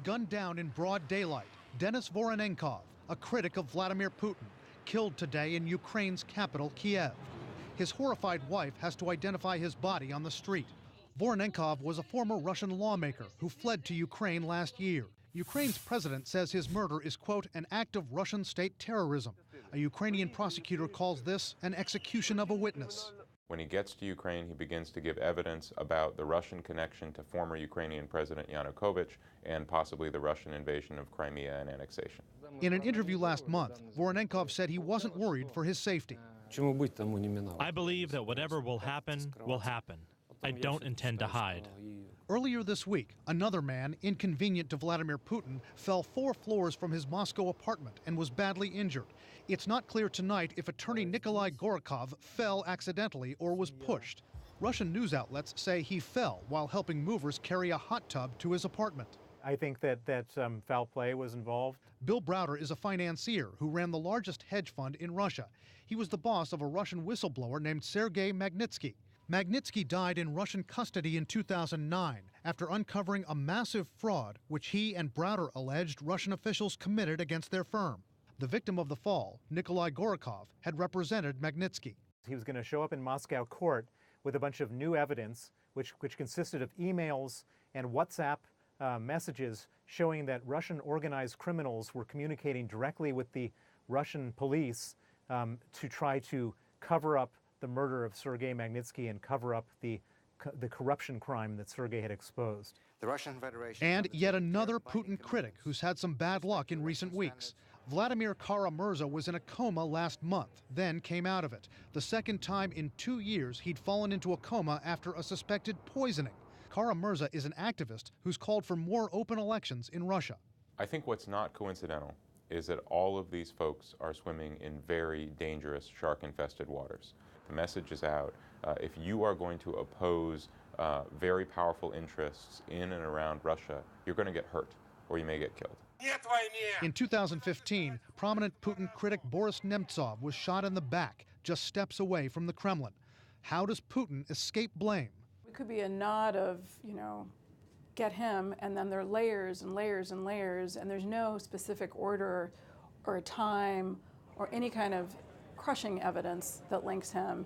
gunned down in broad daylight. Denis Voronenkov, a critic of Vladimir Putin, killed today in Ukraine's capital, Kiev. His horrified wife has to identify his body on the street. Voronenkov was a former Russian lawmaker who fled to Ukraine last year. Ukraine's president says his murder is, quote, an act of Russian state terrorism. A Ukrainian prosecutor calls this an execution of a witness. When he gets to Ukraine, he begins to give evidence about the Russian connection to former Ukrainian President Yanukovych and possibly the Russian invasion of Crimea and annexation. In an interview last month, Voronenkov said he wasn't worried for his safety. I believe that whatever will happen, will happen. I don't intend to hide. Earlier this week, another man, inconvenient to Vladimir Putin, fell 4 floors from his Moscow apartment and was badly injured. It's not clear tonight if attorney Nikolai Gorakov fell accidentally or was pushed. Russian news outlets say he fell while helping movers carry a hot tub to his apartment. I think that foul play was involved. Bill Browder is a financier who ran the largest hedge fund in Russia. He was the boss of a Russian whistleblower named Sergei Magnitsky. Magnitsky died in Russian custody in 2009 after uncovering a massive fraud which he and Browder alleged Russian officials committed against their firm. The victim of the fall, Nikolai Gorakov, had represented Magnitsky. He was going to show up in Moscow court with a bunch of new evidence, which consisted of emails and WhatsApp messages showing that Russian organized criminals were communicating directly with the Russian police to try to cover up the murder of Sergei Magnitsky and cover up the corruption crime that Sergei had exposed. The Russian Federation. And yet another Putin critic who's had some bad luck in recent weeks. Vladimir Kara-Murza was in a coma last month, then came out of it. The second time in 2 years he'd fallen into a coma after a suspected poisoning. Kara-Murza is an activist who's called for more open elections in Russia. I think what's not coincidental is that all of these folks are swimming in very dangerous shark-infested waters. The message is out. If you are going to oppose very powerful interests in and around Russia, you're going to get hurt or you may get killed. In 2015, prominent Putin critic Boris Nemtsov was shot in the back just steps away from the Kremlin. How does Putin escape blame? It could be a nod of, get him, and then there are layers and layers and layers, and there's no specific order or a time or any kind of crushing evidence that links him.